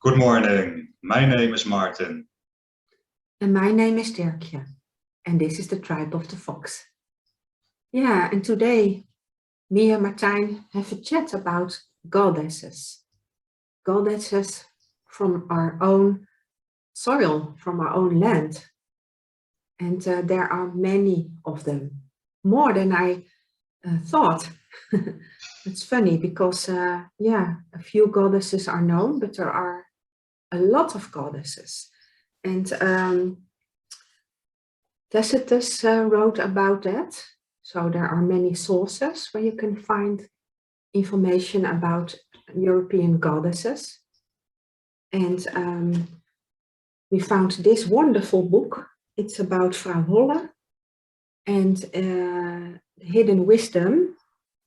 Good morning. My name is Martin. And my name is Dirkje. And this is the Tribe of the Fox. Yeah, and today me and Martijn have a chat about goddesses. Goddesses from our own soil, from our own land. And there are many of them, more than I thought. It's funny because, yeah, a few goddesses are known, but there are a lot of goddesses. And Tacitus wrote about that. So there are many sources where you can find information about European goddesses. And we found this wonderful book. It's about Vrouw Holle and hidden wisdom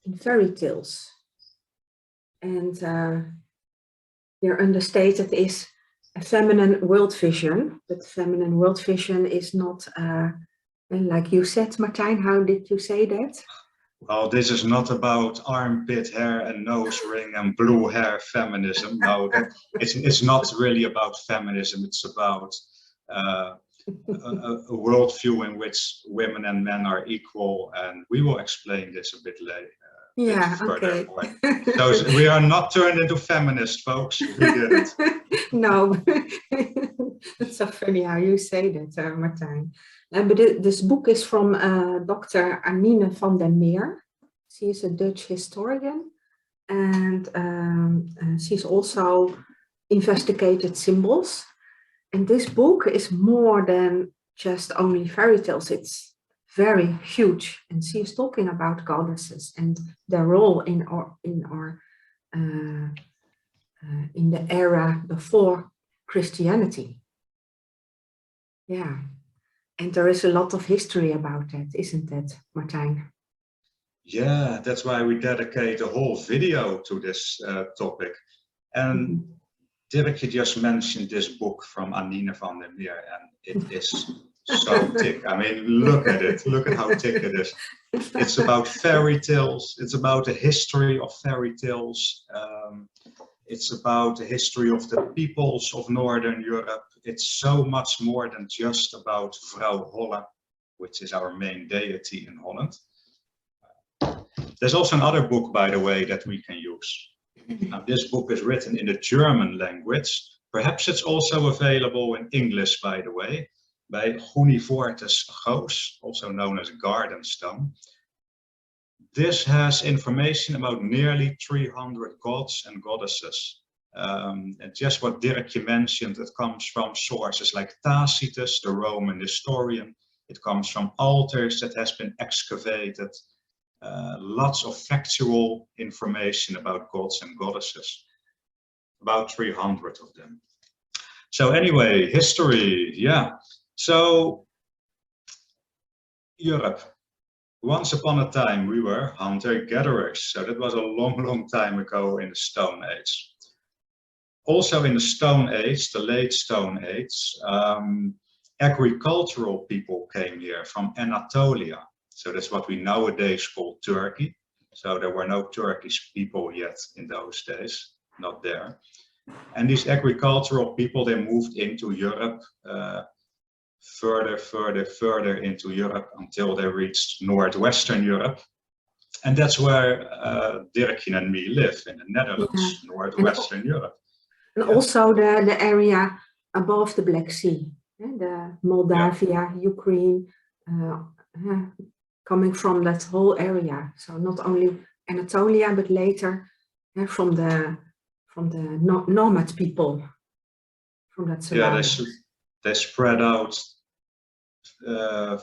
in fairy tales. And here understated is a feminine world vision, but feminine world vision is not, like you said, Martijn, how did you say that? Well, this is not about armpit hair and nose ring and blue hair feminism. No, it's not really about feminism. It's about a worldview in which women and men are equal, and we will explain this a bit later. Yeah, okay. So we are not turned into feminists, folks. We didn't. No, it's so funny how you say that, Martijn. But this book is from Dr. Anine van den Meer. She is a Dutch historian, and she's also investigated symbols. And this book is more than just only fairy tales. It's very huge, and she's talking about goddesses and their role in the era before Christianity. Yeah, and there is a lot of history about that, isn't it, Martijn? Yeah, that's why we dedicate a whole video to this topic. And Dirkje just mentioned this book from Anine van den Meer, and it is so thick. I mean, look at it. Look at how thick it is. It's about fairy tales. It's about the history of fairy tales. It's about the history of the peoples of Northern Europe. It's so much more than just about Vrouw Holle, which is our main deity in Holland. There's also another book, by the way, that we can use. Now, this book is written in the German language. Perhaps it's also available in English, by the way, by Gunivortis Goos, also known as Garden Stone. This has information about nearly 300 gods and goddesses. And just what Dirkje mentioned, it comes from sources like Tacitus, the Roman historian. It comes from altars that has been excavated. Lots of factual information about gods and goddesses, about 300 of them. So anyway, history, yeah. So Europe, once upon a time we were hunter-gatherers, so that was a long time ago in the Stone Age. Also in the Stone Age, the late Stone Age, agricultural people came here from Anatolia. So that's what we nowadays call Turkey. So there were no Turkish people yet in those days, not there. And these agricultural people, they moved into Europe, further into Europe until they reached Northwestern Europe. And that's where Dirkje and me live, in the Netherlands, yeah. Northwestern Europe. And also the area above the Black Sea, the Moldavia, Ukraine, coming from that whole area. So not only Anatolia, but later from the nomad people from that surroundings. Yeah, they spread out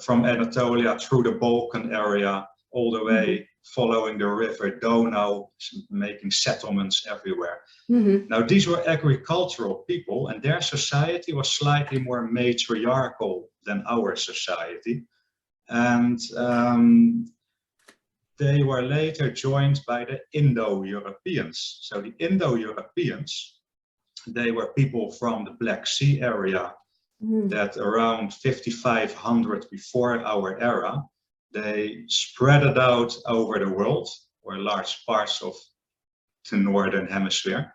from Anatolia through the Balkan area all the way, following the river Donau, making settlements everywhere. Now these were agricultural people, and their society was slightly more matriarchal than our society. And they were later joined by the Indo-Europeans. So the Indo-Europeans, they were people from the Black Sea area that around 5500 before our era, they spread it out over the world, or large parts of the Northern Hemisphere.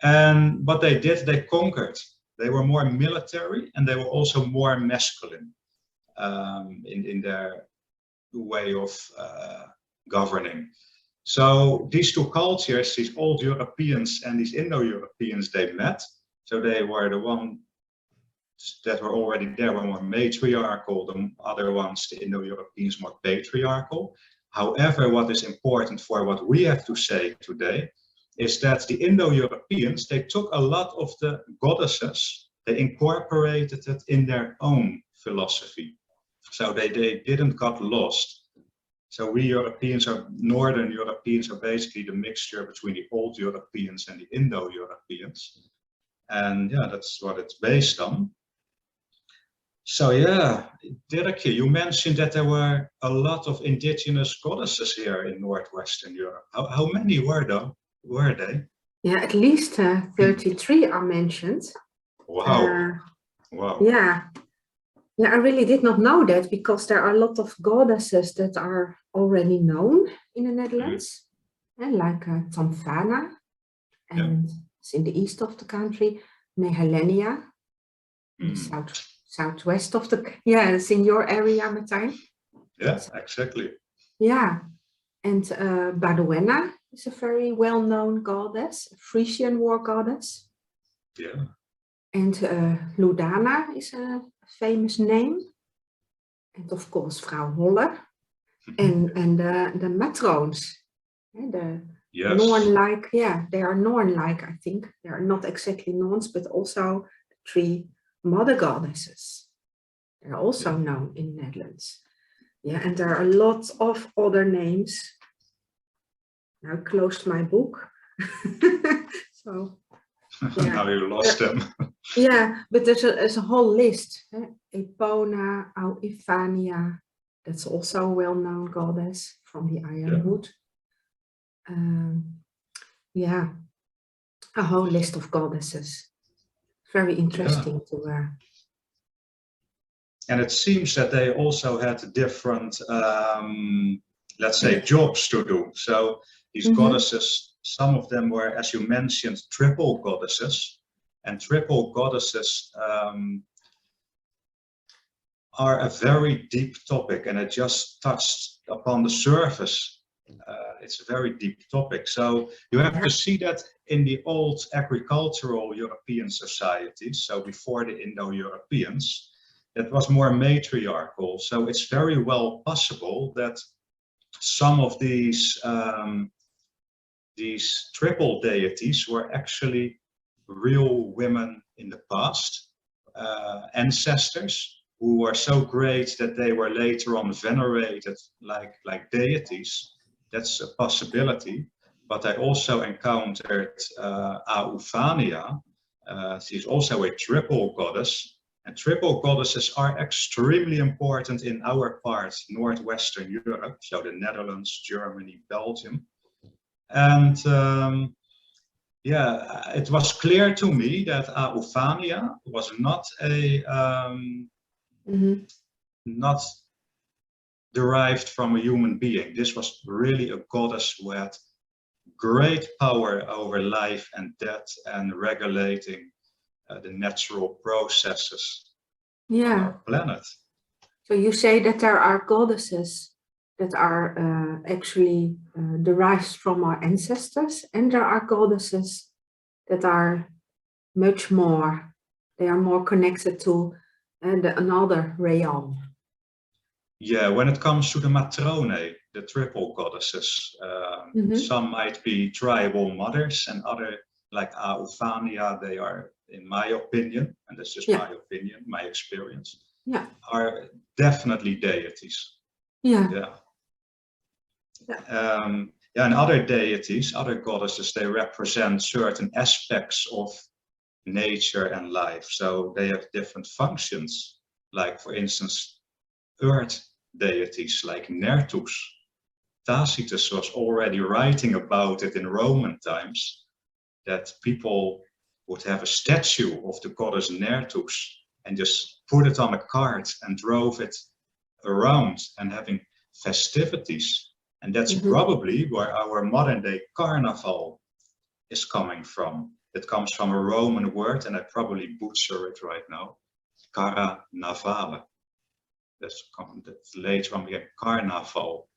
And what they did, they conquered. They were more military and they were also more masculine in their way of governing. So these two cultures, these old Europeans and these Indo-Europeans, they met. So they were the ones that were already there, one more matriarchal, the other ones, the Indo-Europeans, more patriarchal. However, what is important for what we have to say today is that the Indo-Europeans, they took a lot of the goddesses, they incorporated it in their own philosophy. So they didn't got lost. So we Europeans, or Northern Europeans, are basically the mixture between the old Europeans and the Indo-Europeans. And yeah, that's what it's based on. So yeah, Dirk, you mentioned that there were a lot of indigenous goddesses here in Northwestern Europe. How many were they? Yeah, at least 33 are mentioned. Wow. Wow. Yeah. Yeah, I really did not know that, because there are a lot of goddesses that are already known in the Netherlands, like Tamfana, and it's in the east of the country, Nehelenia, in the southwest of the, it's in your area, Martijn. Yeah, exactly. Yeah, and Baduena is a very well-known goddess, a Frisian war goddess. Yeah. And Ludana is a famous name. And of course, Vrouw Holle. And the matroons. Yes. Norn-like, they are Norn-like, I think. They are not exactly Norns, but also the 3 mother goddesses. They're also known in the Netherlands. Yeah, and there are lots of other names. Now I closed my book. So, now you lost them. Yeah, but there's a whole list. Epona, Ifania, that's also a well-known goddess from the Ironwood. A whole list of goddesses. Very interesting to And it seems that they also had different, let's say, jobs to do. So these goddesses, some of them were, as you mentioned, triple goddesses. And triple goddesses are a very deep topic, and it just touched upon the surface. It's a very deep topic. So you have to see that in the old agricultural European societies, so before the Indo-Europeans, that was more matriarchal. So it's very well possible that some of these triple deities were actually real women in the past, ancestors who were so great that they were later on venerated like deities. That's a possibility. But I also encountered Aufania. She's also a triple goddess. And triple goddesses are extremely important in our part, Northwestern Europe, so the Netherlands, Germany, Belgium. And it was clear to me that Aufania was not not derived from a human being. This was really a goddess who had great power over life and death and regulating the natural processes on our planet. So you say that there are goddesses that are actually derived from our ancestors, and there are goddesses that are much more, they are more connected to another realm. Yeah, when it comes to the matrone, the triple goddesses, some might be tribal mothers, and other, like Aufania, they are, in my opinion, and that's just my opinion, my experience, are definitely deities. And other deities, other goddesses, they represent certain aspects of nature and life. So they have different functions, like, for instance, earth deities like Nertus. Tacitus was already writing about it in Roman times, that people would have a statue of the goddess Nertus and just put it on a cart and drove it around and having festivities. And that's probably where our modern day carnival is coming from. It comes from a Roman word, and I probably butcher it right now. Carnavale. That's later from here, carnaval.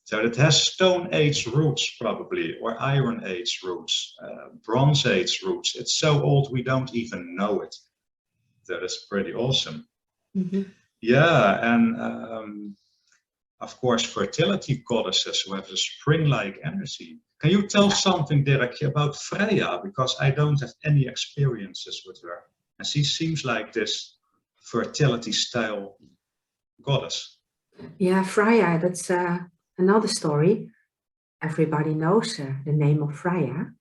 So it has Stone Age roots probably, or Iron Age roots, Bronze Age roots. It's so old we don't even know it. That is pretty awesome. Mm-hmm. Yeah, and of course fertility goddesses who have a spring-like energy. Can you tell something, Derek, about Freyja? Because I don't have any experiences with her. And she seems like this fertility style goddess. Yeah, Freyja, that's another story. Everybody knows the name of Freyja,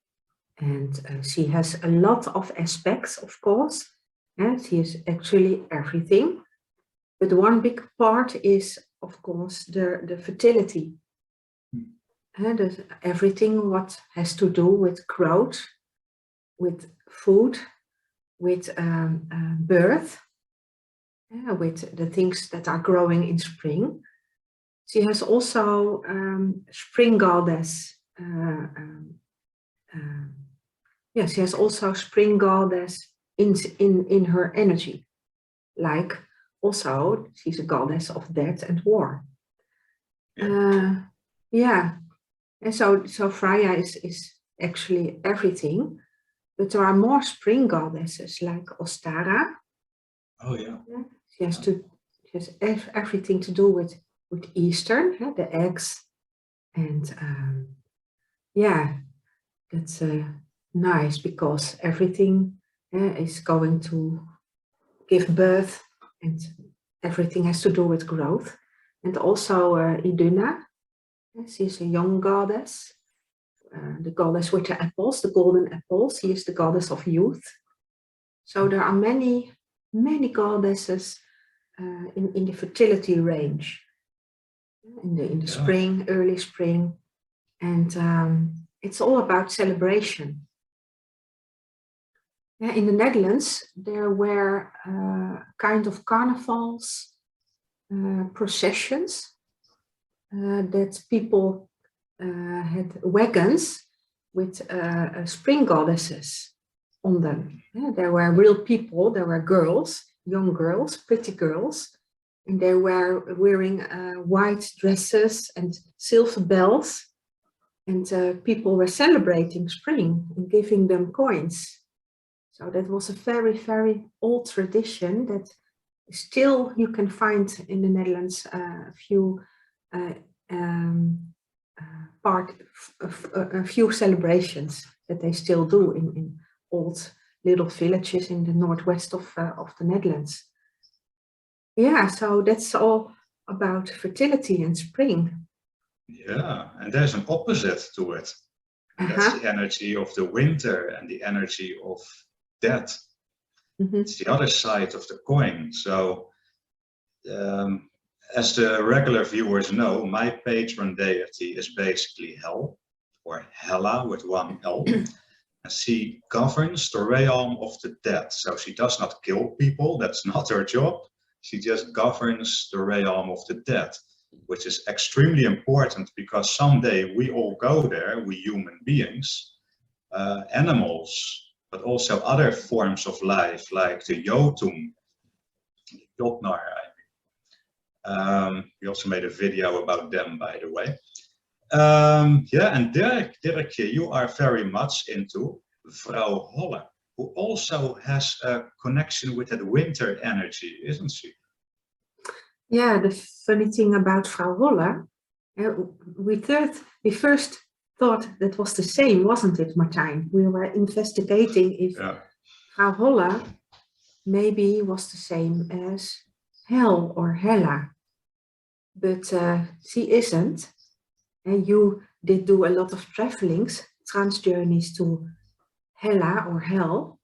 and she has a lot of aspects, of course, and she is actually everything. But one big part is, of course, the fertility. And everything what has to do with growth, with food, with birth, with the things that are growing in spring. She has also spring goddess. She has also spring goddess in her energy. Like also, she's a goddess of death and war. And so Freyja is actually everything. But there are more spring goddesses like Ostara. Oh yeah. She has everything to do with Easter, the eggs, and that's nice because everything is going to give birth, and everything has to do with growth. And also Iduna, she's a young goddess, the goddess with the apples, the golden apples. She is the goddess of youth. So there are many goddesses in the fertility range, in the spring, early spring, and it's all about celebration. In the Netherlands, there were kind of carnivals, processions, that people had wagons with spring goddesses on them. There were real people, there were girls, young girls, pretty girls, and they were wearing white dresses and silver bells, and people were celebrating spring and giving them coins. So that was a very, very old tradition that still you can find in the Netherlands a few celebrations that they still do in old little villages in the northwest of the Netherlands. Yeah, so that's all about fertility and spring. Yeah, and there's an opposite to it. And that's the energy of the winter and the energy of death. It's the other side of the coin. So as the regular viewers know, my patron deity is basically Hel, or Hela with one L. And she governs the realm of the dead. So she does not kill people, that's not her job. She just governs the realm of the dead, which is extremely important because someday we all go there, we human beings, animals, but also other forms of life like the Jotun, Jotnar. We also made a video about them, by the way. And Derek, you are very much into Vrouw Holle, who also has a connection with that winter energy, isn't she? Yeah, the funny thing about Vrouw Holle, we first thought that was the same, wasn't it, Martijn? We were investigating if Vrouw Holle maybe was the same as Hel or Hela, but she isn't. And you did do a lot of travelings, trans journeys to Hela or Hel,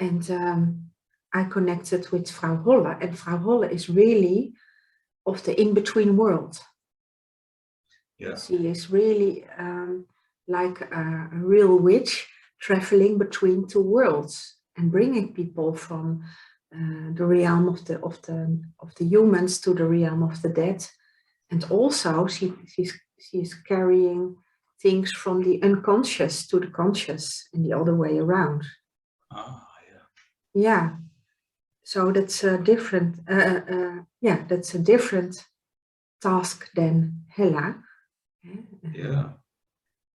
and I connected with Vrouw Holle, and Vrouw Holle is really of the in-between world. Yeah. She is really like a real witch traveling between two worlds and bringing people from the realm of the humans to the realm of the dead, and also she's carrying things from the unconscious to the conscious and the other way around. Ah, yeah. Yeah. So that's a different, that's a different task than Hella. Yeah.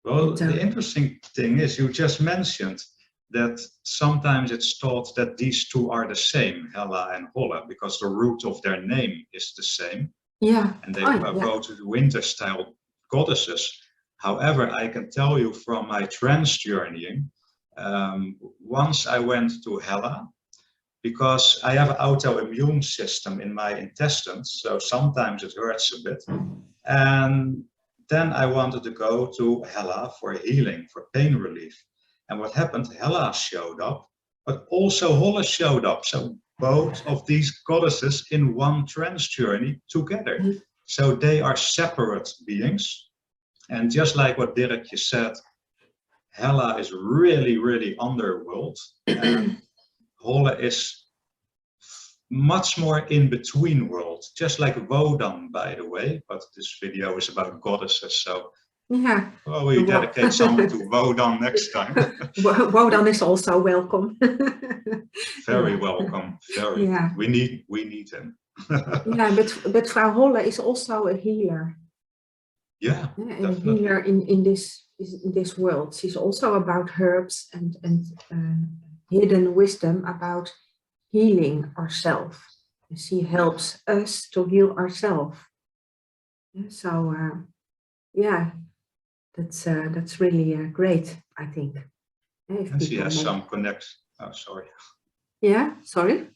Well, the interesting thing is you just mentioned that sometimes it's thought that these two are the same, Hella and Holle, because the root of their name is the same. Yeah. And they are both winter-style goddesses. However, I can tell you from my trance journeying, once I went to Hella, because I have an autoimmune system in my intestines, so sometimes it hurts a bit. And then I wanted to go to Hella for healing, for pain relief. And what happened, Hella showed up, but also Holle showed up. So both of these goddesses in one trance journey together. So they are separate beings. And just like what Dirk said, Hella is really, really underworld. And Holle is much more in between worlds, just like Wodan, by the way. But this video is about goddesses, so yeah, well, we dedicate something to Wodan next time. Wodan is also welcome. Very welcome. Very. Yeah. We need him. Yeah, but Frau Holle is also a healer. Yeah, a healer in this world. She's also about herbs and hidden wisdom about healing ourselves. She helps us to heal ourselves. So that's really great, I think. And she has some connection. Oh, sorry. Yeah, sorry.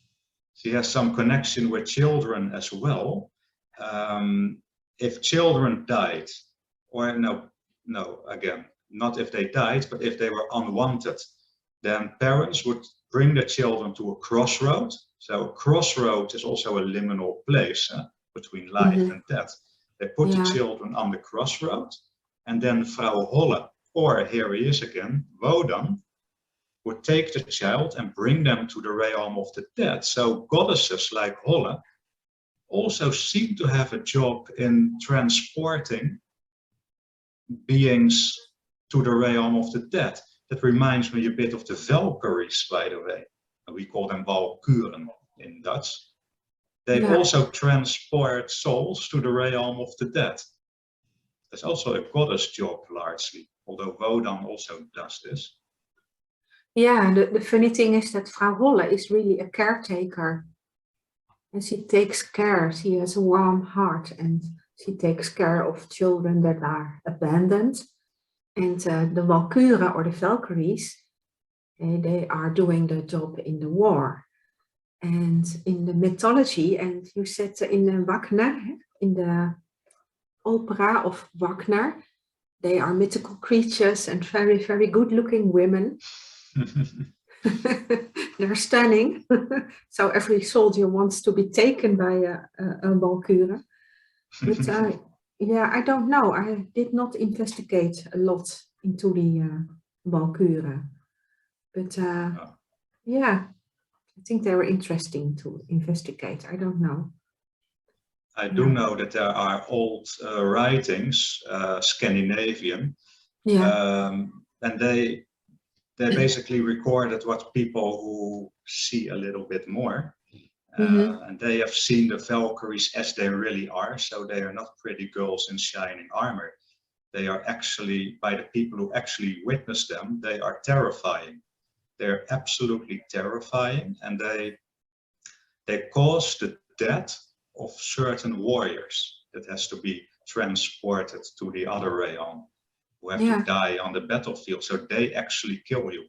She has some connection with children as well. If children died, or no, again, not if they died, but if they were unwanted, then parents would bring the children to a crossroad. So a crossroad is also a liminal place between life and death. They put the children on the crossroad, and then Frau Holle, or here he is again, Wodan, would take the child and bring them to the realm of the dead. So goddesses like Holle also seem to have a job in transporting beings to the realm of the dead. That reminds me a bit of the Valkyries, by the way. We call them Valkuren in Dutch. They also transport souls to the realm of the dead. That's also a goddess job largely, although Wodan also does this. Yeah, the funny thing is that Frau Holle is really a caretaker. And she takes care, she has a warm heart, and she takes care of children that are abandoned. And the Valkyren, or the Valkyries, they are doing the job in the war. And in the mythology, and you said in the Wagner, in the opera of Wagner, they are mythical creatures and very, very good-looking women. They're stunning. So every soldier wants to be taken by a Valkyrie. But I don't know. I did not investigate a lot into the Valkyrie. But I think they were interesting to investigate. I don't know. I do know that there are old writings, Scandinavian, and they basically recorded what people who see a little bit more, and they have seen the Valkyries as they really are. So they are not pretty girls in shining armor. They are actually, by the people who actually witness them, they are terrifying. They're absolutely terrifying, and they cause the death of certain warriors that has to be transported to the other realm, who have to die on the battlefield, so they actually kill you.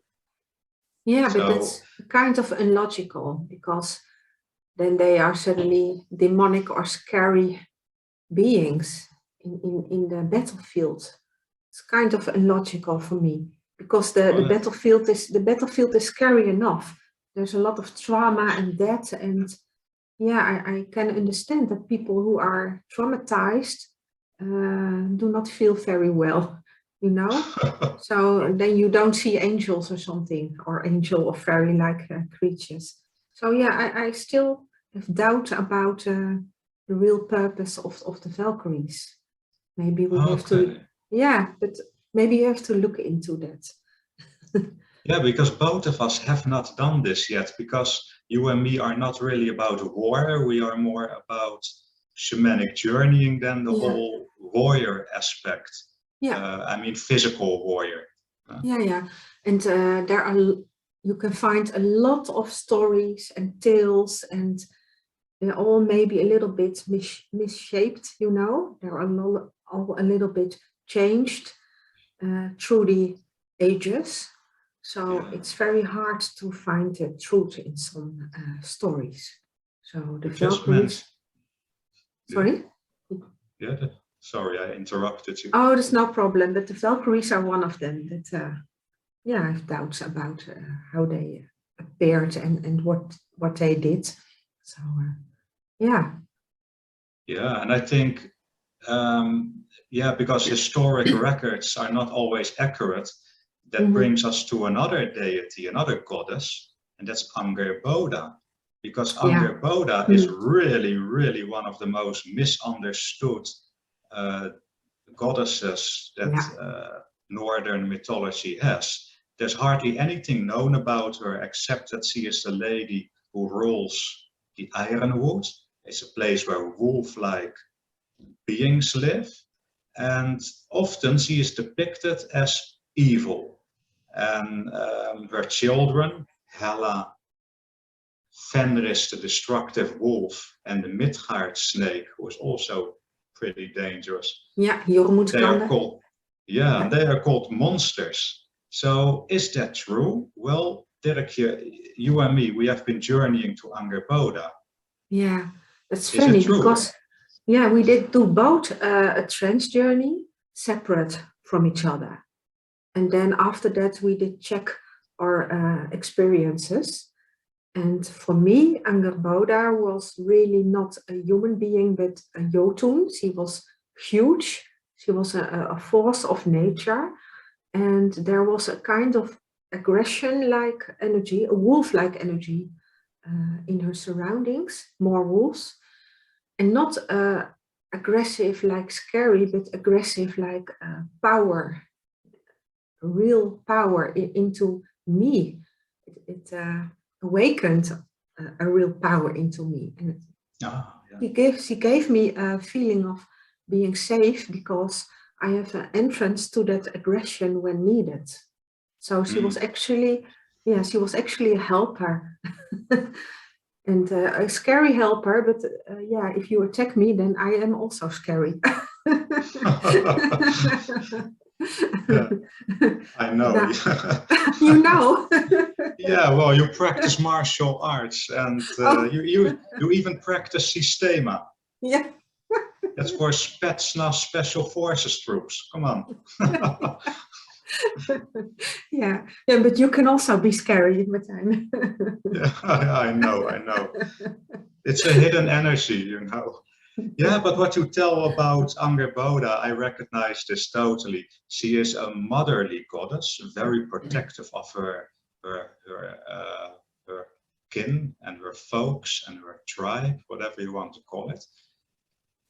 Yeah, but that's kind of illogical, because then they are suddenly demonic or scary beings in the battlefield. It's kind of illogical for me, because the battlefield is scary enough. There's a lot of trauma and death, and I can understand that people who are traumatized do not feel very well, you know. So then you don't see angels or something, or angel or fairy-like creatures. So I still have doubt about the real purpose of the Valkyries. Maybe we have to, but maybe you have to look into that. Yeah, because both of us have not done this yet, because you and me are not really about war. We are more about shamanic journeying than the whole warrior aspect. Yeah. I mean, physical warrior. Yeah. And you can find a lot of stories and tales, and they're all maybe a little bit misshaped, you know. They're all a little bit changed through the ages. So it's very hard to find the truth in some stories. So the Valkyries... Sorry? Yeah, sorry, I interrupted you. Oh, there's no problem. But the Valkyries are one of them that, I have doubts about how they appeared and what they did. So, yeah. Yeah, and I think, because historic records are not always accurate, that brings us to another deity, another goddess, and that's Angerboda. Because Angerboda is really, really one of the most misunderstood goddesses that Northern mythology has. There's hardly anything known about her except that she is the lady who rules the Ironwood. It's a place where wolf-like beings live, and often she is depicted as evil. And her children, Hela, Fenris the destructive wolf, and the Midgard snake, who is also pretty dangerous. Yeah, they are called monsters. So is that true? Well, Dirk, you and me, we have been journeying to Angerboda. Yeah, that's funny because we did do both a trance journey separate from each other. And then after that, we did check our experiences. And for me, Angerboda was really not a human being, but a Jotun. She was huge. She was a force of nature. And there was a kind of aggression-like energy, a wolf-like energy in her surroundings, more wolves. And not aggressive like scary, but aggressive like power, real power into me. It awakened a real power into me, and she gave me a feeling of being safe because I have an entrance to that aggression when needed. So she was actually, a helper. And a scary helper, but if you attack me, then I am also scary. I know. You know. Yeah, well, you practice martial arts, and you even practice Systema. Yeah. That's for Spetsnaz Special Forces troops. Come on. Yeah, but you can also be scary, Martijn. Yeah, I know. It's a hidden energy, you know. Yeah, but what you tell about Angerboda, I recognize this totally. She is a motherly goddess, very protective of her kin and her folks and her tribe, whatever you want to call it.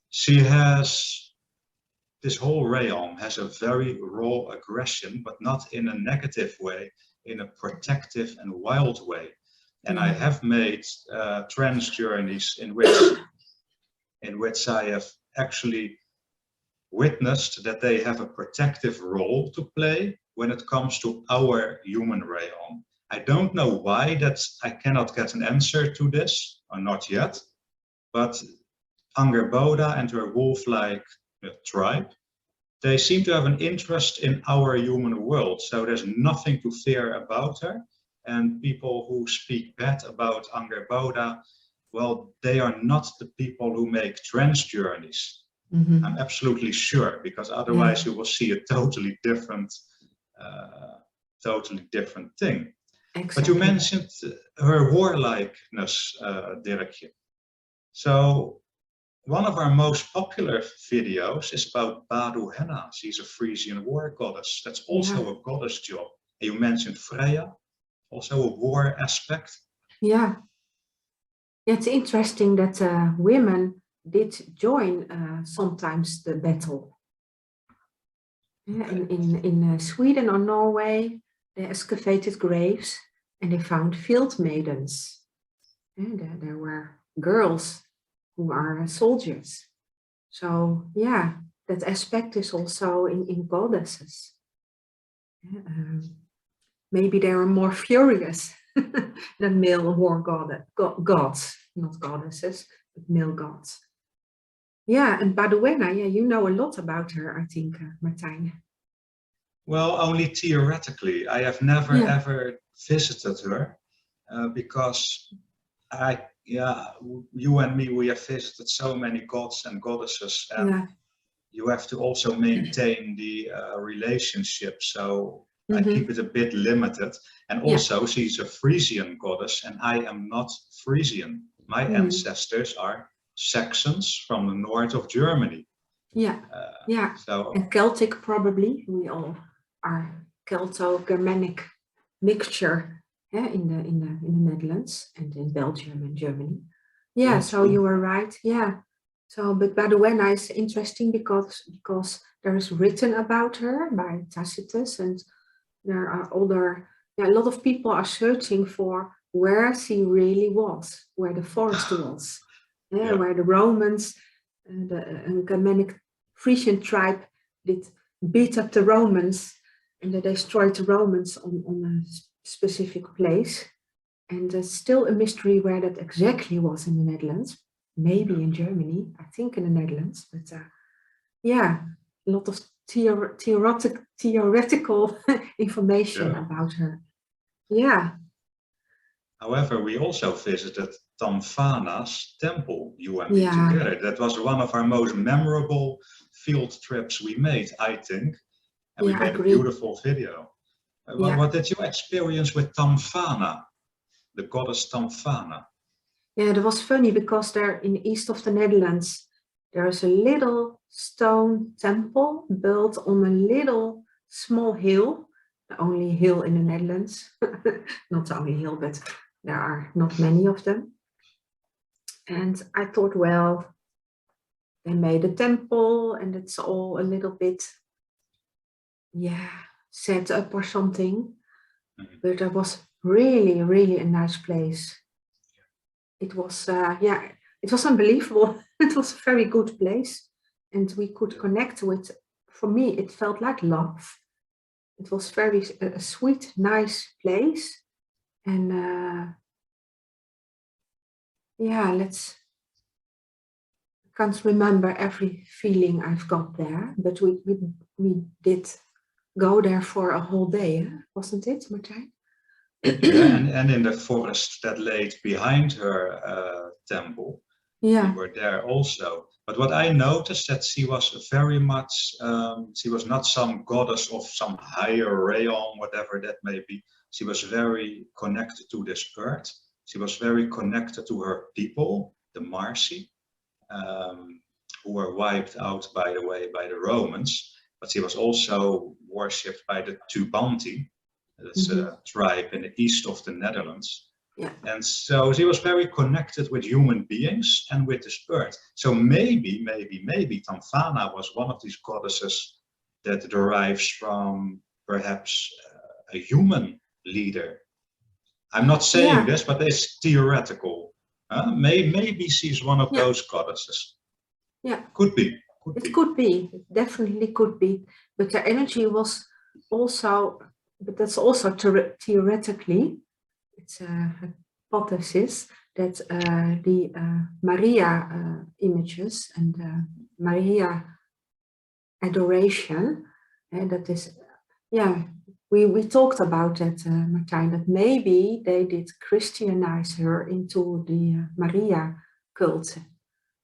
She has, this whole realm has a very raw aggression, but not in a negative way, in a protective and wild way. And I have made trance journeys in which I have actually witnessed that they have a protective role to play when it comes to our human realm. I don't know why, I cannot get an answer to this, or not yet, but Angerboda and her wolf-like tribe, they seem to have an interest in our human world, so there's nothing to fear about her. And people who speak bad about Angerboda, well, they are not the people who make trance journeys. I'm absolutely sure, because otherwise you will see a totally different thing. Exactly. But you mentioned her warlikeness, Dirkje. So one of our most popular videos is about Badu Henna. She's a Frisian war goddess. That's also a goddess job. And you mentioned Freyja, also a war aspect. Yeah. It's interesting that women did join sometimes the battle. Yeah, in Sweden or Norway, they excavated graves and they found field maidens. And there were girls who are soldiers. So yeah, that aspect is also in goddesses. Maybe they are more furious than male war gods, not goddesses, but male gods. Yeah, and Baduena, yeah, you know a lot about her, I think, Martijn. Well, only theoretically. I have never Yeah. ever visited her because you and me, we have visited so many gods and goddesses, and Yeah. you have to also maintain the relationship. So I Mhm. keep it a bit limited. And also, she's a Frisian goddess, and I am not Frisian. My ancestors are Saxons from the north of Germany. Yeah, yeah. So, And Celtic, probably. We all are Celto-Germanic mixture, yeah, in the Netherlands and in Belgium and Germany. Yeah, so true. you were right. Yeah. So, but Baduena is interesting because there is written about her by Tacitus, and there are other. Yeah, a lot of people are searching for where she really was, where the forest was, where the Romans, the Germanic Frisian tribe did beat up the Romans, and they destroyed the Romans on a specific place. And there's still a mystery where that exactly was in the Netherlands, maybe in Germany, I think in the Netherlands, but yeah, a lot of theoretical information about her. Yeah. However, we also visited Tamfana's temple, you and me together. That was one of our most memorable field trips we made, I think. And we made a beautiful video. What did you experience with Tamfana, the goddess Tamfana? Yeah, it was funny because there in the east of the Netherlands, there's a little stone temple built on a little small hill, the only hill in the Netherlands. Not the only hill, but there are not many of them. And I thought, well, they made a temple and it's all a little bit, set up or something. But it was really, really a nice place. It was, it was unbelievable. It was a very good place. And we could connect with, for me, it felt like love. It was very a sweet, nice place. And I can't remember every feeling I've got there, but we did go there for a whole day, wasn't it, Martijn? And in the forest that laid behind her temple, we were there also. But what I noticed that she was very much, she was not some goddess of some higher realm, whatever that may be. She was very connected to this earth. She was very connected to her people, the Marsi, who were wiped out, by the way, by the Romans. But she was also worshipped by the Tubanti. That's a tribe in the east of the Netherlands. Yeah. And so she was very connected with human beings and with this earth. So maybe Tamfana was one of these goddesses that derives from perhaps a human leader. I'm not saying this, but it's theoretical. Maybe she's one of those goddesses. Yeah. Could be. Could be. It definitely could be. But the energy was also, but that's also theoretically, it's a hypothesis that the Maria images and Maria adoration, that is, we talked about that, Martijn, that maybe they did Christianize her into the Maria cult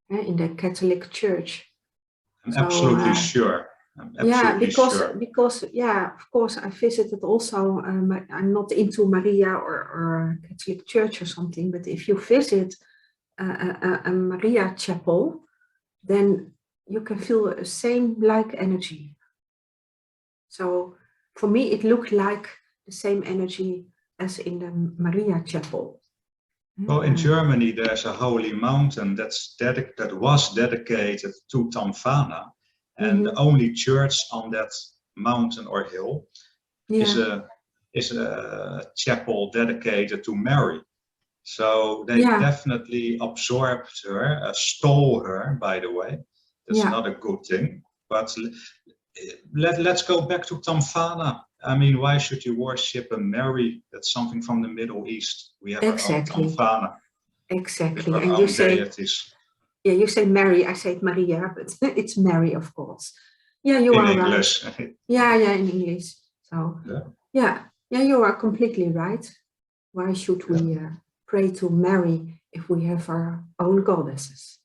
in the Catholic Church. I'm absolutely sure. Because of course I visited also, I'm not into Maria or Catholic Church or something, but if you visit a Maria chapel, then you can feel the same like energy. So for me it looked like the same energy as in the Maria chapel. Well, in Germany there's a holy mountain that was dedicated to Tamfana. And the only church on that mountain or hill Yeah. is a chapel dedicated to Mary. So they definitely absorbed her, stole her, by the way. That's not a good thing. But let's go back to Tamfana. I mean, why should you worship a Mary? That's something from the Middle East. We have our own Tamfana. Exactly. With our And own deities. Yeah, you say Mary, I say Maria, but it's Mary, of course. Yeah, you are English. Right. Yeah, in English. So, yeah, you are completely right. Why should we pray to Mary if we have our own goddesses?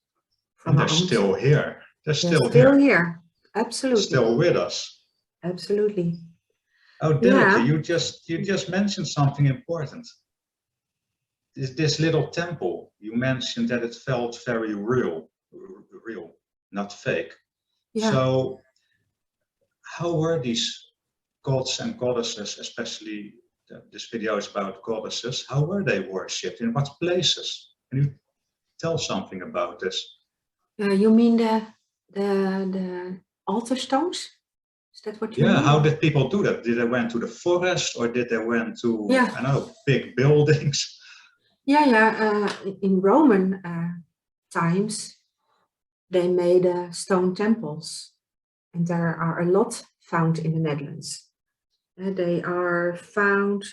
And they're still here. They're still here. Absolutely. Still with us. Absolutely. Oh, Dirk, you just mentioned something important. This little temple, you mentioned that it felt very real, not fake. Yeah. So how were these gods and goddesses, especially this video is about goddesses, how were they worshipped? In what places? Can you tell something about this? You mean the altar stones? Is that what you mean? How did people do that? Did they went to the forest or did they went to, I don't know, big buildings? In Roman times, they made stone temples, and there are a lot found in the Netherlands. They are found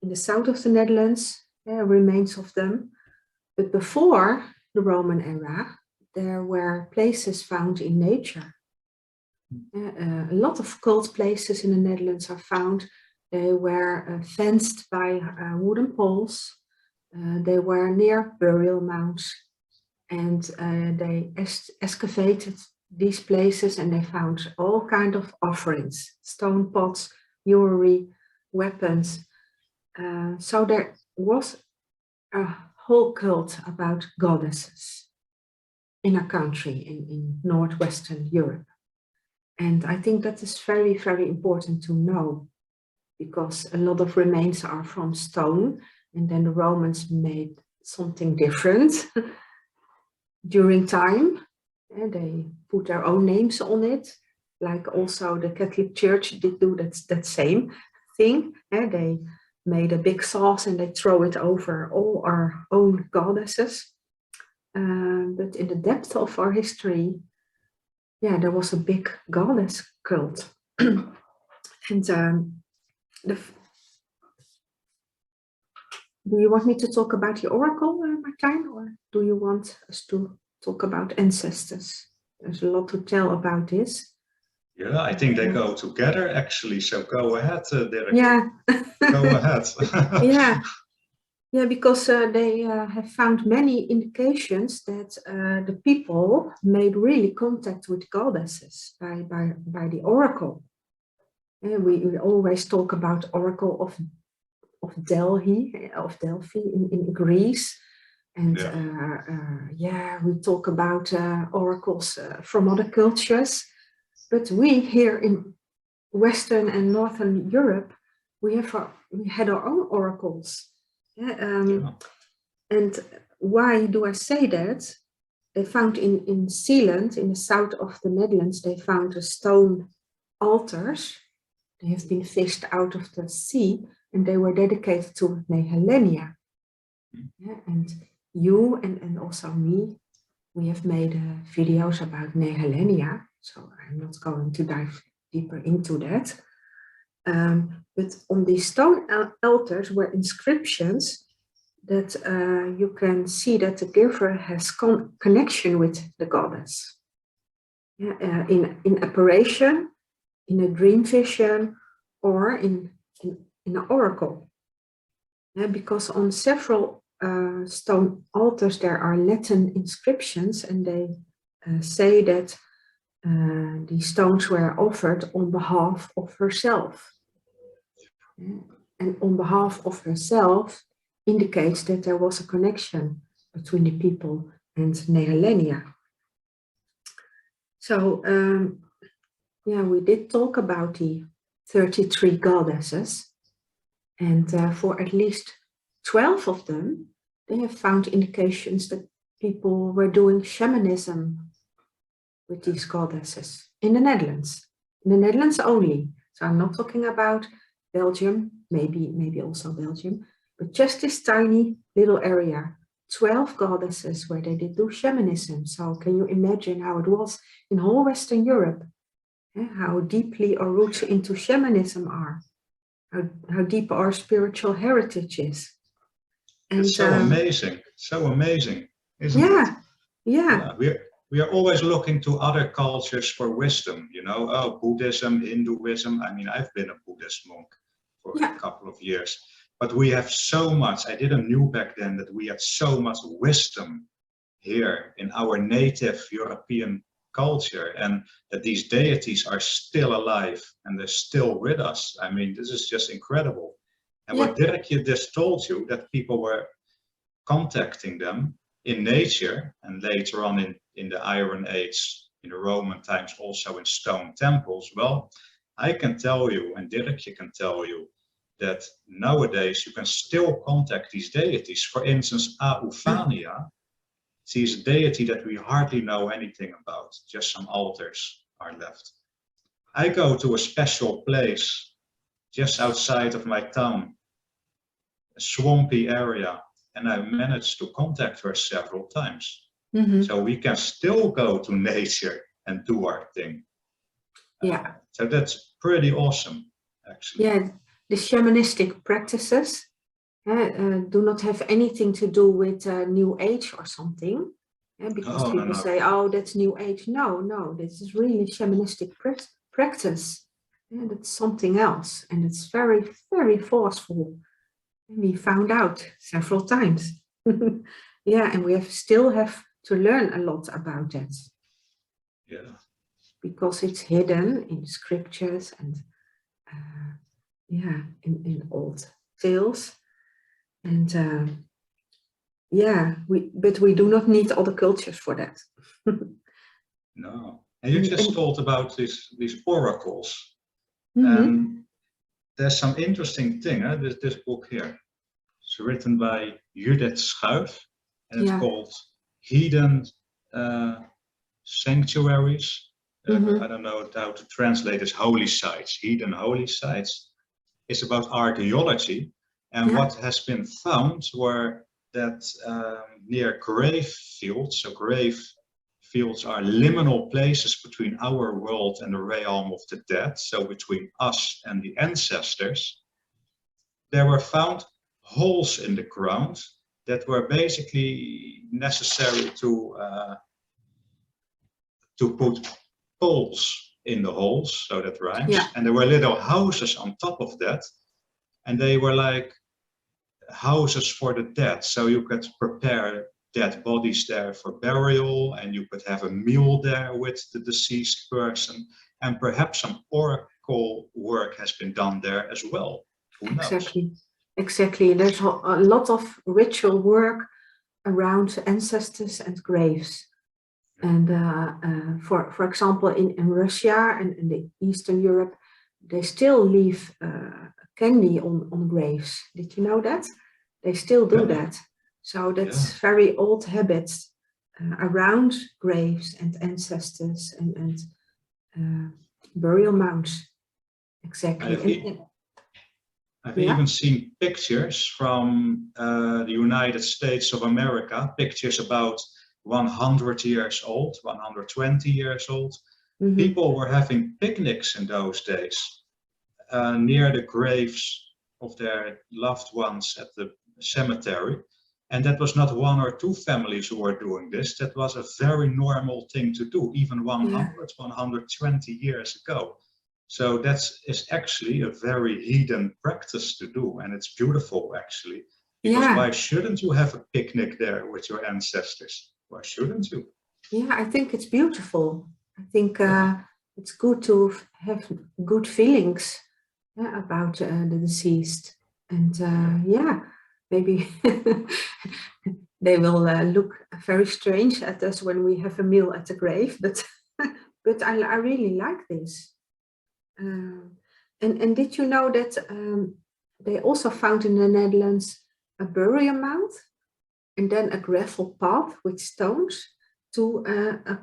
in the south of the Netherlands, remains of them. But before the Roman era, there were places found in nature. A lot of cult places in the Netherlands are found. They were fenced by wooden poles. They were near burial mounds, and they excavated these places, and they found all kinds of offerings, stone pots, jewelry, weapons. So there was a whole cult about goddesses in a country in Northwestern Europe. And I think that is very, very important to know, because a lot of remains are from stone, and then the Romans made something different during time, and they put their own names on it, like also the Catholic Church did do that same thing. They made a big sauce and they throw it over all our own goddesses. But in the depth of our history, there was a big goddess cult. And do you want me to talk about the oracle, Martijn, or do you want us to talk about ancestors? There's a lot to tell about this. Yeah, I think they go together actually. So go ahead, Dirk. Yeah. Go ahead. Yeah, because they have found many indications that the people made really contact with goddesses by the oracle. We always talk about oracle of Delphi in Greece, and we talk about oracles from other cultures. But we here in Western and Northern Europe, we had our own oracles. And why do I say that? They found in Zeeland, in the south of the Netherlands, they found a stone altars. They have been fished out of the sea, and they were dedicated to Nehelenia. And you and also me, we have made videos about Nehelenia, so I'm not going to dive deeper into that. But on these stone altars were inscriptions that you can see that the giver has connection with the goddess. In apparition, in a dream vision, or in an oracle. Because on several stone altars there are Latin inscriptions, and they say that these stones were offered on behalf of herself. And on behalf of herself indicates that there was a connection between the people and Nehelenia. So, we did talk about the 33 goddesses, and for at least 12 of them, they have found indications that people were doing shamanism with these goddesses in the Netherlands. In the Netherlands only. So I'm not talking about Belgium, maybe also Belgium, but just this tiny little area. 12 goddesses where they did do shamanism. So can you imagine how it was in whole Western Europe? How deeply our roots into shamanism are. How deep our spiritual heritage is. And, it's so amazing, isn't it? Yeah. We are always looking to other cultures for wisdom, you know, oh, Buddhism, Hinduism. I mean, I've been a Buddhist monk for a couple of years, but we have so much. I didn't know back then that we had so much wisdom here in our native European culture, and that these deities are still alive and they're still with us. I mean, this is just incredible. And what Dirkje just told you, that people were contacting them in nature, and later on in the Iron Age, in the Roman times, also in stone temples. Well, I can tell you, and Dirkje can tell you, that nowadays you can still contact these deities. For instance, Aufania, she's a deity that we hardly know anything about, just some altars are left. I go to a special place just outside of my town, a swampy area, and I managed to contact her several times. So we can still go to nature and do our thing. So that's pretty awesome, actually. Yeah, the shamanistic practices do not have anything to do with New Age or something. Because people say, oh, that's New Age. No, this is really shamanistic practice. That's something else. And it's very, very forceful. And we found out several times. And we still have to learn a lot about that. Yeah. Because it's hidden in scriptures and in old tales. And but we do not need other cultures for that. No. And you just told about these oracles. And there's some interesting thing, this book here. It's written by Judith Schuif, and it's called Heathen Sanctuaries. I don't know how to translate this, holy sites, heathen holy sites. It's about archaeology, and what has been found were that near grave fields, so grave fields are liminal places between our world and the realm of the dead, so between us and the ancestors, there were found holes in the ground that were basically necessary to put poles in the holes, so that rhymes. And there were little houses on top of that, and they were like houses for the dead, so you could prepare dead bodies there for burial, and you could have a meal there with the deceased person, and perhaps some oracle work has been done there as well. Who knows? Exactly. There's a lot of ritual work around ancestors and graves. And for example, in Russia and in the Eastern Europe, they still leave candy on graves. Did you know that? They still do that. So that's very old habits around graves and ancestors and burial mounds. Exactly. I've even seen pictures from the United States of America, pictures about 100 years old, 120 years old. People were having picnics in those days near the graves of their loved ones at the cemetery. And that was not one or two families who were doing this. That was a very normal thing to do, even 120 years ago. So that is actually a very heathen practice to do. And it's beautiful, actually. Because why shouldn't you have a picnic there with your ancestors? Why shouldn't you? Yeah, I think it's beautiful. I think it's good to have good feelings about the deceased. And maybe they will look very strange at us when we have a meal at the grave, but I really like this. And did you know that they also found in the Netherlands a burial mound and then a gravel path with stones to a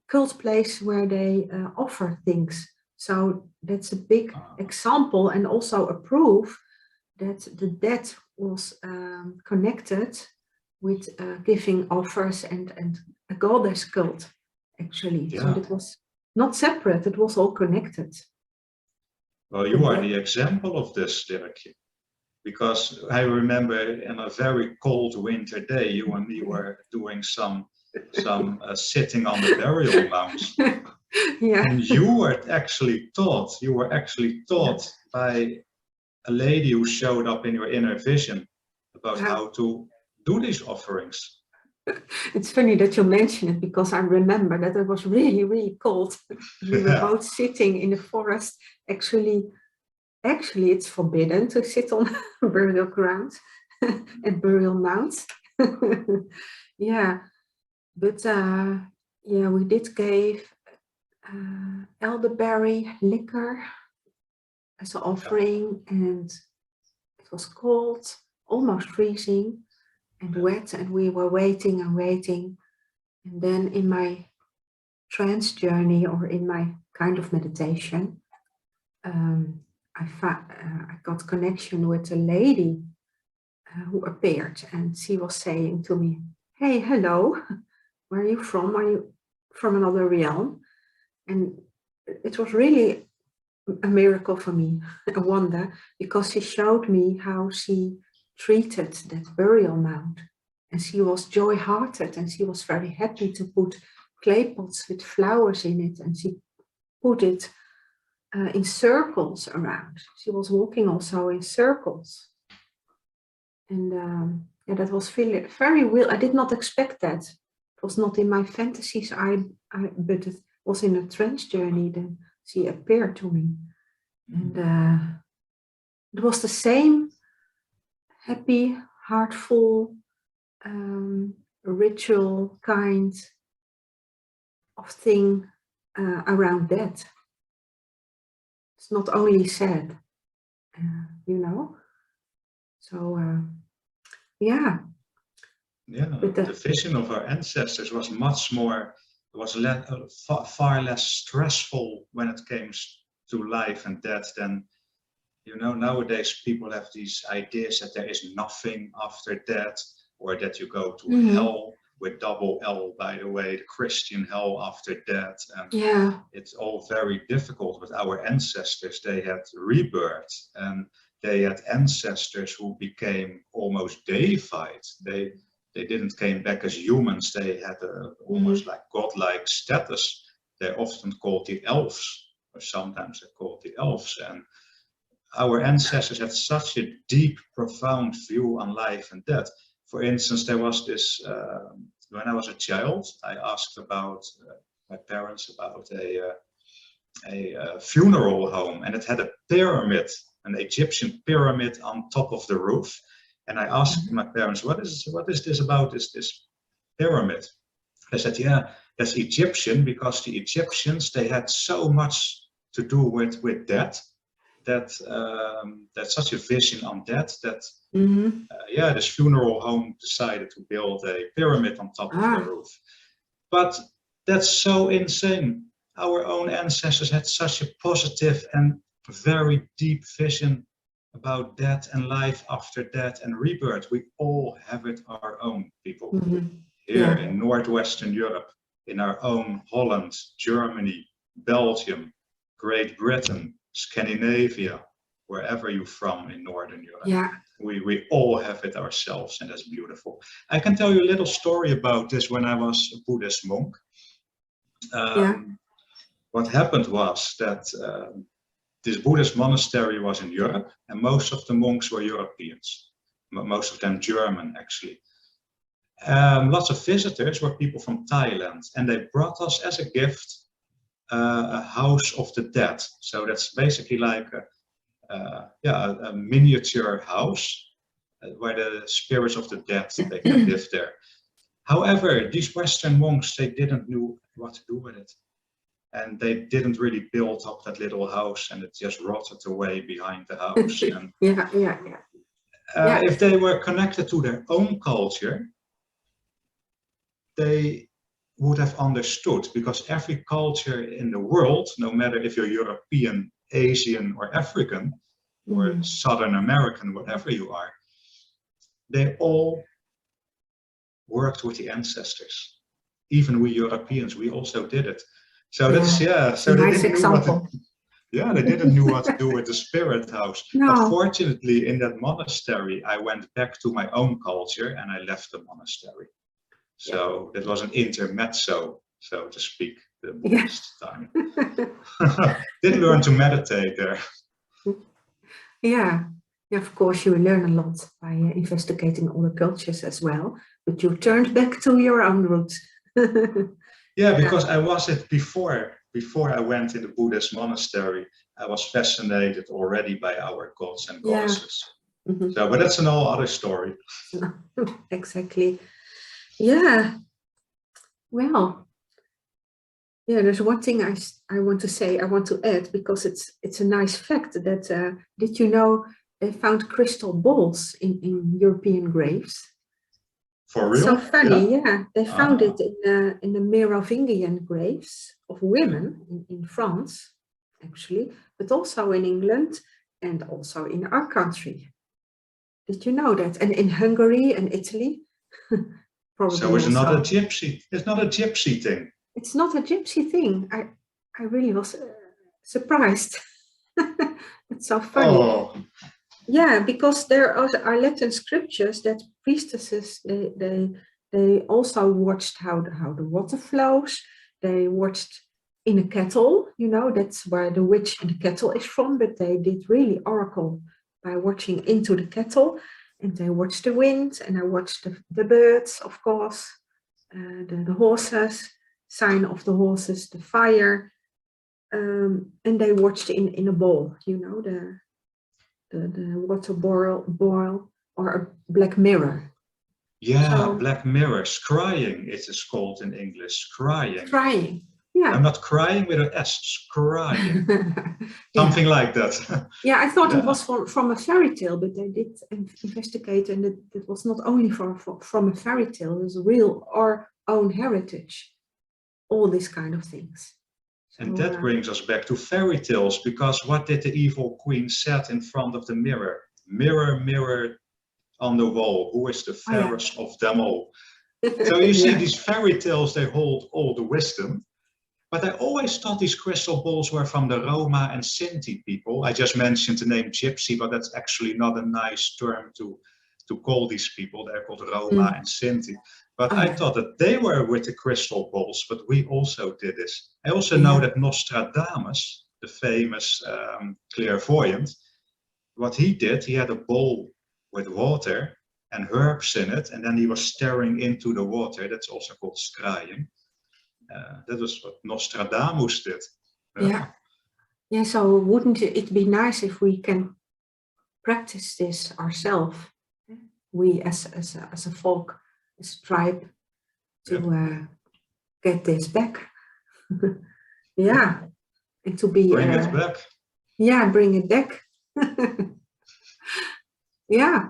cult place where they offer things So that's a big example and also a proof that the dead was connected with giving offers and a goddess cult, actually. Yeah. So it was not separate, it was all connected. Well, you are the example of this, Dirk. Because I remember in a very cold winter day, you and me were doing some sitting on the burial mounds. Yeah. And you were actually taught by a lady who showed up in your inner vision about how to do these offerings. It's funny that you mention it, because I remember that it was really, really cold. We were both sitting in the forest. Actually, it's forbidden to sit on burial grounds and burial mounds. Yeah, but yeah, we did give elderberry liquor as an offering, and it was cold, almost freezing and wet, and we were waiting and waiting. And then in my trance journey, or in my kind of meditation, I got connection with a lady who appeared, and she was saying to me, "Hey, hello, where are you from? Are you from another realm?" And it was really a miracle for me, a wonder, because she showed me how she treated that burial mound. And she was joy-hearted, and she was very happy to put clay pots with flowers in it, and she put it in circles around. She was walking also in circles. And yeah, that was very real. I did not expect that. It was not in my fantasies, but it was in a trance journey. Then she appeared to me. And it was the same happy, heartful, ritual kind of thing around that. It's not only sad, you know. So yeah. Yeah, but the vision of our ancestors was much more, far less stressful when it came to life and death than, you know, nowadays people have these ideas that there is nothing after death, or that you go to hell, with double L, by the way, the Christian hell after death. And yeah, it's all very difficult. But our ancestors, they had rebirth, and they had ancestors who became almost deified. They didn't came back as humans. They had almost like godlike status. They're often called the elves, or sometimes they're called the elves. And our ancestors had such a deep, profound view on life and death. For instance, there was this, when I was a child, I asked about my parents about a funeral home, and it had a pyramid, an Egyptian pyramid on top of the roof. And I asked my parents, what is this about, this pyramid? They said, yeah, that's Egyptian, because the Egyptians, they had so much to do with death, that that's such a vision on death, that yeah, this funeral home decided to build a pyramid on top of the roof. But that's so insane. Our own ancestors had such a positive and very deep vision about death and life after death and rebirth. We all have it our own, people. Here in Northwestern Europe, in our own Holland, Germany, Belgium, Great Britain, Scandinavia, wherever you're from in Northern Europe. Yeah. We all have it ourselves, and that's beautiful. I can tell you a little story about this. When I was a Buddhist monk, what happened was that this Buddhist monastery was in Europe, and most of the monks were Europeans, most of them German, actually. Lots of visitors were people from Thailand, and they brought us as a gift a house of the dead. So that's basically like a miniature house where the spirits of the dead, they can live there. However, these Western monks, they didn't know what to do with it. And they didn't really build up that little house, and it just rotted away behind the house. And if they were connected to their own culture, they would have understood, because every culture in the world, no matter if you're European, Asian, or African, or Southern American, whatever you are, they all worked with the ancestors. Even we Europeans, we also did it. So that's, so they nice didn't know what example. they didn't know what to do with the spirit house. No. But fortunately, in that monastery, I went back to my own culture and I left the monastery. So it was an intermezzo, so to speak, the Buddhist time. Didn't learn to meditate there. Yeah, of course you learn a lot by investigating other cultures as well, but you turned back to your own roots. Yeah, because I was it before I went in the Buddhist monastery. I was fascinated already by our gods and goddesses. So, but that's an whole other story. Exactly. Yeah. Well, yeah, there's one thing I want to say, I want to add, because it's a nice fact that, did you know they found crystal balls in European graves? For real? So funny, yeah. They found it in the Merovingian graves of women in France, actually, but also in England and also in our country. Did you know that? And in Hungary and Italy. Probably so it's also. not a gypsy. It's not a gypsy thing. It's not a gypsy thing. I really was surprised. It's so funny. Oh. Yeah, because there are Latin scriptures that priestesses they also watched how the water flows. They watched in a kettle, you know, that's where the witch in the kettle is from, but they did really oracle by watching into the kettle, and they watched the wind, and I watched the birds, of course, the horses, sign of the horses, the fire, and they watched in a bowl, you know, the water boil or a black mirror. Yeah, so, black mirror, scrying it is called in English, scrying. Scrying, yeah. I'm not crying with an S, scrying. Something like that. Yeah, I thought it was from a fairy tale, but they did investigate, and it was not only from a fairy tale, it was real, our own heritage, all these kind of things. And that brings us back to fairy tales, because what did the evil queen said in front of the mirror? Mirror, mirror on the wall, who is the fairest of them all? So you see, these fairy tales, they hold all the wisdom. But I always thought these crystal balls were from the Roma and Sinti people. I just mentioned the name gypsy, but that's actually not a nice term to call these people. They're called Roma and Sinti. But I thought that they were with the crystal balls, but we also did this. I also know that Nostradamus, the famous clairvoyant, what he did, he had a bowl with water and herbs in it, and then he was staring into the water. That's also called scrying. That was what Nostradamus did. Yeah, so wouldn't it be nice if we can practice this ourselves? We as a folk, as a tribe, to get this back. And to be bring it back. Yeah, bring it back. Yeah.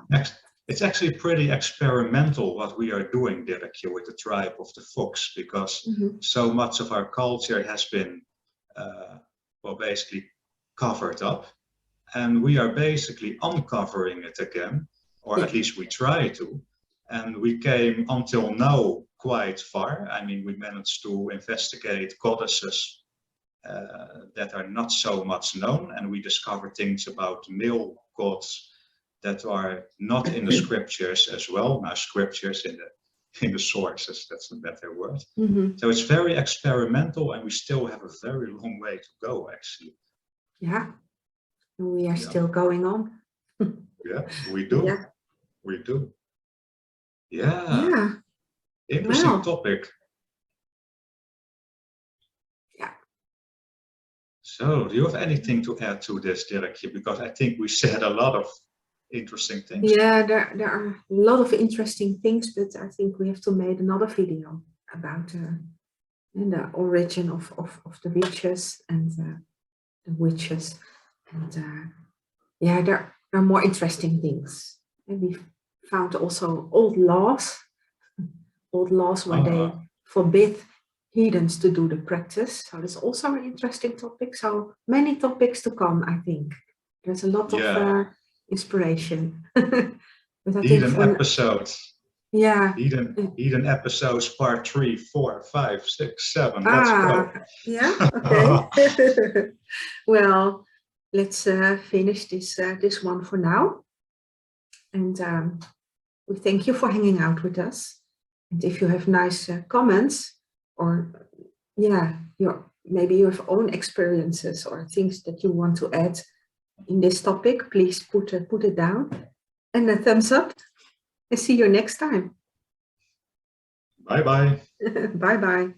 It's actually pretty experimental what we are doing, Dirk, with the tribe of the fox, because so much of our culture has been, basically covered up, and we are basically uncovering it again, or at least we try to. And we came until now quite far. I mean, we managed to investigate goddesses that are not so much known, and we discovered things about male gods that are not in the scriptures as well. Now, scriptures in the sources, that's a better word. So it's very experimental, and we still have a very long way to go, actually. Yeah, we are still going on. Yeah, we do. Yeah. We do. Yeah. Interesting topic. Yeah. So, do you have anything to add to this, Dirk? Because I think we said a lot of interesting things. Yeah, there are a lot of interesting things, but I think we have to make another video about the origin of the witches and the witches. And there are more interesting things. And we found also old laws where they forbid heathens to do the practice. So that's also an interesting topic. So many topics to come, I think. There's a lot of inspiration. But I think Heathen episodes. Yeah. Heathen episodes part 3, 4, 5, 6, 7. Let's go. Yeah, okay. Well, let's finish this one for now. And we thank you for hanging out with us. And if you have nice comments or maybe you have own experiences or things that you want to add in this topic, please put it down and a thumbs up. And see you next time. Bye-bye. Bye-bye.